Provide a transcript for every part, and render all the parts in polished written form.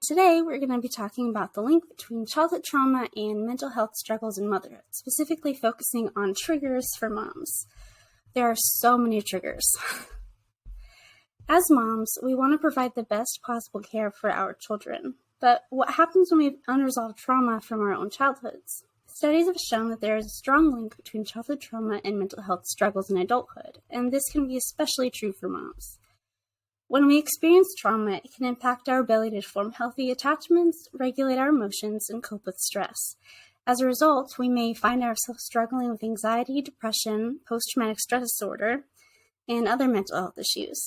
today we're going to be talking about the link between childhood trauma and mental health struggles in motherhood, specifically focusing on triggers for moms. There are so many triggers. As moms, we want to provide the best possible care for our children, but what happens when we have unresolved trauma from our own childhoods? Studies have shown that there is a strong link between childhood trauma and mental health struggles in adulthood, and this can be especially true for moms. When we experience trauma, it can impact our ability to form healthy attachments, regulate our emotions, and cope with stress. As a result, we may find ourselves struggling with anxiety, depression, post-traumatic stress disorder, and other mental health issues.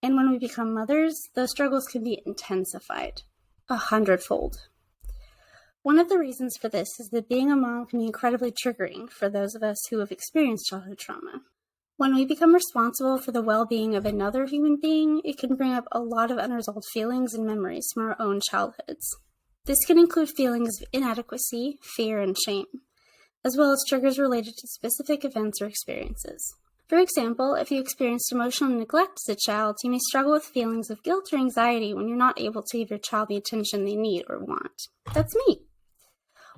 And when we become mothers, those struggles can be intensified 100-fold. One of the reasons for this is that being a mom can be incredibly triggering for those of us who have experienced childhood trauma. When we become responsible for the well-being of another human being, it can bring up a lot of unresolved feelings and memories from our own childhoods. This can include feelings of inadequacy, fear, and shame, as well as triggers related to specific events or experiences. For example, if you experienced emotional neglect as a child, you may struggle with feelings of guilt or anxiety when you're not able to give your child the attention they need or want. That's me.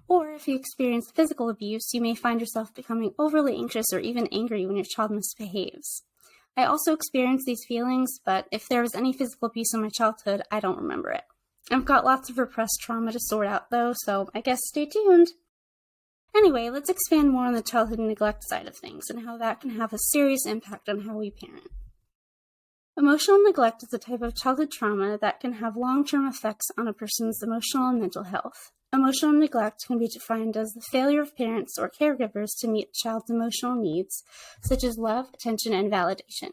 Or if you experience physical abuse, you may find yourself becoming overly anxious or even angry when your child misbehaves. I also experienced these feelings, but if there was any physical abuse in my childhood, I don't remember it. I've got lots of repressed trauma to sort out though, so I guess stay tuned. Anyway, let's expand more on the childhood neglect side of things and how that can have a serious impact on how we parent. Emotional neglect is a type of childhood trauma that can have long-term effects on a person's emotional and mental health. Emotional neglect can be defined as the failure of parents or caregivers to meet a child's emotional needs, such as love, attention, and validation.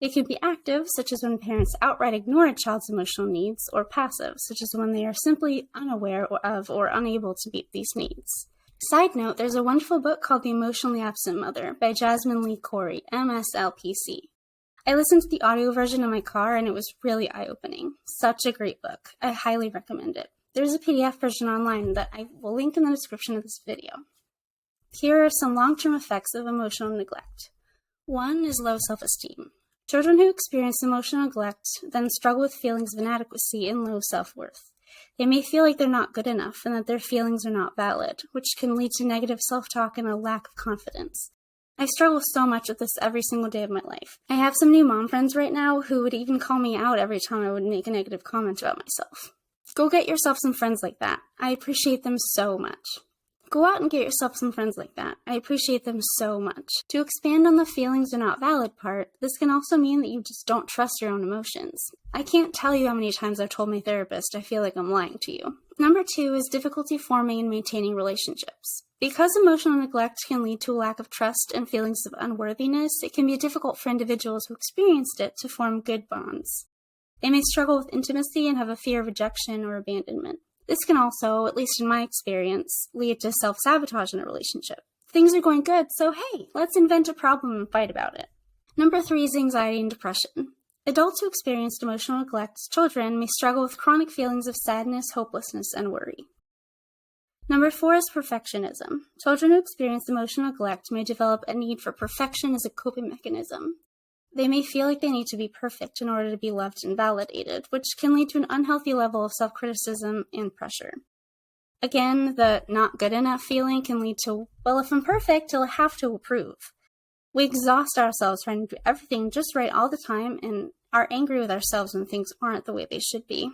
It can be active, such as when parents outright ignore a child's emotional needs, or passive, such as when they are simply unaware of or unable to meet these needs. Side note, there's a wonderful book called The Emotionally Absent Mother by Jasmine Lee Corey, MSLPC. I listened to the audio version in my car and it was really eye-opening. Such a great book. I highly recommend it. There's a PDF version online that I will link in the description of this video. Here are some long-term effects of emotional neglect. 1 is low self-esteem. Children who experience emotional neglect then struggle with feelings of inadequacy and low self-worth. They may feel like they're not good enough and that their feelings are not valid, which can lead to negative self-talk and a lack of confidence. I struggle so much with this every single day of my life. I have some new mom friends right now who would even call me out every time I would make a negative comment about myself. Go get yourself some friends like that. I appreciate them so much. Go out and get yourself some friends like that. I appreciate them so much. To expand on the feelings are not valid part, this can also mean that you just don't trust your own emotions. I can't tell you how many times I've told my therapist I feel like I'm lying to you. Number 2 is difficulty forming and maintaining relationships. Because emotional neglect can lead to a lack of trust and feelings of unworthiness, it can be difficult for individuals who experienced it to form good bonds. They may struggle with intimacy and have a fear of rejection or abandonment. This can also, at least in my experience, lead to self-sabotage in a relationship. Things are going good, so hey, let's invent a problem and fight about it. Number 3 is anxiety and depression. Adults who experienced emotional neglect as children may struggle with chronic feelings of sadness, hopelessness, and worry. Number 4 is perfectionism. Children who experience emotional neglect may develop a need for perfection as a coping mechanism. They may feel like they need to be perfect in order to be loved and validated, which can lead to an unhealthy level of self-criticism and pressure. Again, the not good enough feeling can lead to, well, if I'm perfect, I'll have to approve. We exhaust ourselves trying to do everything just right all the time and are angry with ourselves when things aren't the way they should be.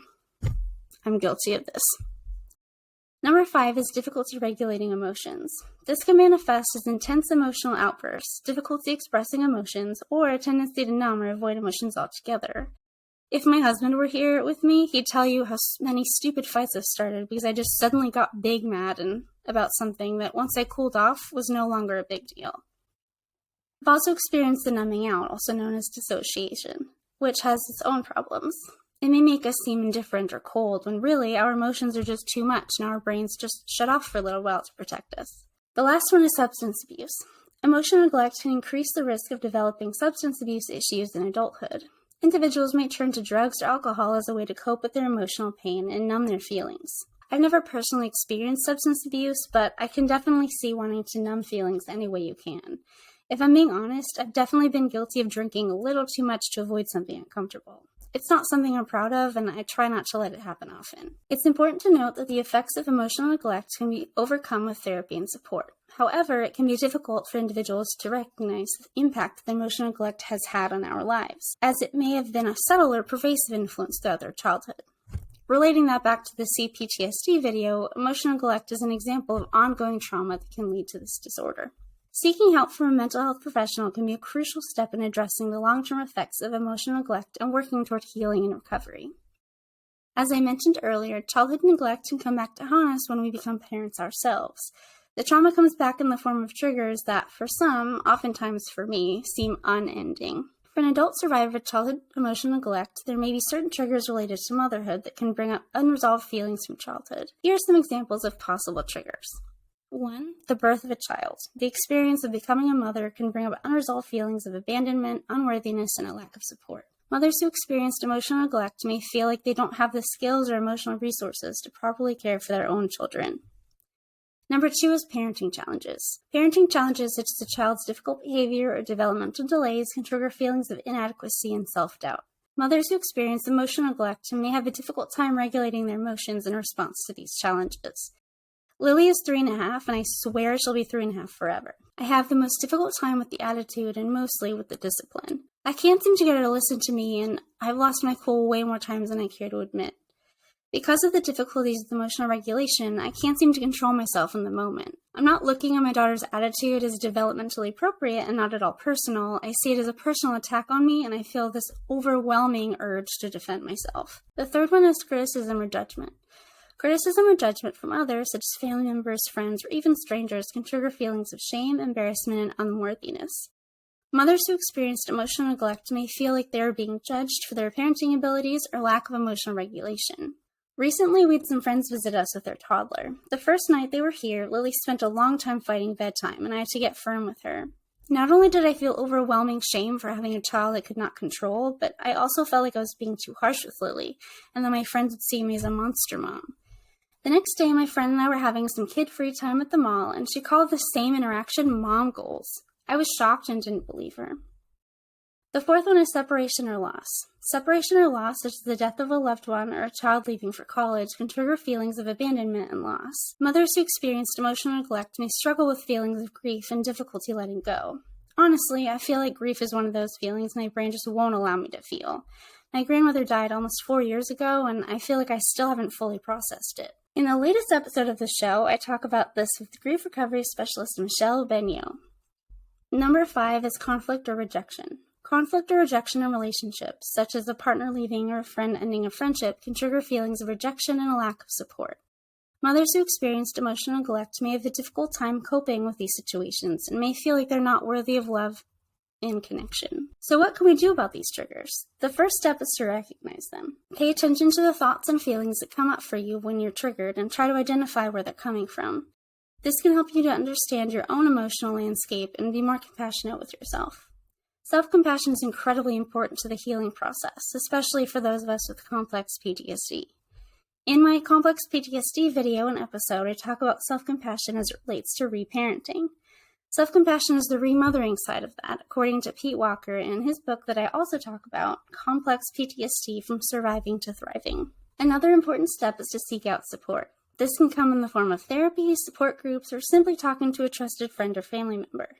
I'm guilty of this. Number 5 is difficulty regulating emotions. This can manifest as intense emotional outbursts, difficulty expressing emotions, or a tendency to numb or avoid emotions altogether. If my husband were here with me, he'd tell you how many stupid fights have started because I just suddenly got big mad about something that once I cooled off was no longer a big deal. I've also experienced the numbing out, also known as dissociation, which has its own problems. It may make us seem indifferent or cold when really our emotions are just too much and our brains just shut off for a little while to protect us. The last one is substance abuse. Emotional neglect can increase the risk of developing substance abuse issues in adulthood. Individuals may turn to drugs or alcohol as a way to cope with their emotional pain and numb their feelings. I've never personally experienced substance abuse, but I can definitely see wanting to numb feelings any way you can. If I'm being honest, I've definitely been guilty of drinking a little too much to avoid something uncomfortable. It's not something I'm proud of, and I try not to let it happen often. It's important to note that the effects of emotional neglect can be overcome with therapy and support. However, it can be difficult for individuals to recognize the impact that emotional neglect has had on our lives, as it may have been a subtle or pervasive influence throughout their childhood. Relating that back to the CPTSD video, emotional neglect is an example of ongoing trauma that can lead to this disorder. Seeking help from a mental health professional can be a crucial step in addressing the long-term effects of emotional neglect and working toward healing and recovery. As I mentioned earlier, childhood neglect can come back to haunt us when we become parents ourselves. The trauma comes back in the form of triggers that, for some, oftentimes for me, seem unending. For an adult survivor of childhood emotional neglect, there may be certain triggers related to motherhood that can bring up unresolved feelings from childhood. Here are some examples of possible triggers. 1. The birth of a child. The experience of becoming a mother can bring up unresolved feelings of abandonment, unworthiness, and a lack of support. Mothers who experienced emotional neglect may feel like they don't have the skills or emotional resources to properly care for their own children. Number 2 is parenting challenges. Parenting challenges such as a child's difficult behavior or developmental delays can trigger feelings of inadequacy and self-doubt. Mothers who experience emotional neglect may have a difficult time regulating their emotions in response to these challenges. Lily is 3.5, and I swear she'll be 3.5 forever. I have the most difficult time with the attitude and mostly with the discipline. I can't seem to get her to listen to me, and I've lost my cool way more times than I care to admit. Because of the difficulties with emotional regulation, I can't seem to control myself in the moment. I'm not looking at my daughter's attitude as developmentally appropriate and not at all personal. I see it as a personal attack on me, and I feel this overwhelming urge to defend myself. The third one is criticism or judgment. Criticism or judgment from others, such as family members, friends, or even strangers, can trigger feelings of shame, embarrassment, and unworthiness. Mothers who experienced emotional neglect may feel like they are being judged for their parenting abilities or lack of emotional regulation. Recently, we had some friends visit us with their toddler. The first night they were here, Lily spent a long time fighting bedtime, and I had to get firm with her. Not only did I feel overwhelming shame for having a child I could not control, but I also felt like I was being too harsh with Lily, and that my friends would see me as a monster mom. The next day, my friend and I were having some kid-free time at the mall, and she called the same interaction mom goals. I was shocked and didn't believe her. The fourth one is separation or loss. Separation or loss, such as the death of a loved one or a child leaving for college, can trigger feelings of abandonment and loss. Mothers who experienced emotional neglect may struggle with feelings of grief and difficulty letting go. Honestly, I feel like grief is one of those feelings my brain just won't allow me to feel. My grandmother died almost 4 years ago, and I feel like I still haven't fully processed it. In the latest episode of the show, I talk about this with grief recovery specialist Michelle Benio. Number 5 is conflict or rejection. Conflict or rejection in relationships, such as a partner leaving or a friend ending a friendship, can trigger feelings of rejection and a lack of support. Mothers who experienced emotional neglect may have a difficult time coping with these situations and may feel like they're not worthy of love and connection. So what can we do about these triggers? The first step is to recognize them. Pay attention to the thoughts and feelings that come up for you when you're triggered and try to identify where they're coming from. This can help you to understand your own emotional landscape and be more compassionate with yourself. Self-compassion is incredibly important to the healing process, especially for those of us with complex PTSD. In my Complex PTSD video and episode, I talk about self-compassion as it relates to reparenting. Self-compassion is the remothering side of that, according to Pete Walker in his book that I also talk about, Complex PTSD From Surviving to Thriving. Another important step is to seek out support. This can come in the form of therapy, support groups, or simply talking to a trusted friend or family member.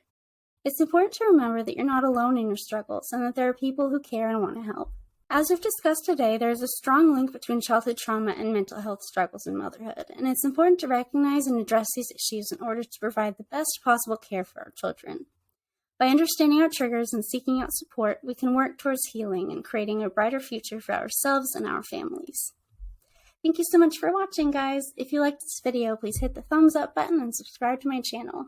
It's important to remember that you're not alone in your struggles and that there are people who care and want to help. As we've discussed today, there is a strong link between childhood trauma and mental health struggles in motherhood, and it's important to recognize and address these issues in order to provide the best possible care for our children. By understanding our triggers and seeking out support, we can work towards healing and creating a brighter future for ourselves and our families. Thank you so much for watching, guys. If you liked this video, please hit the thumbs up button and subscribe to my channel.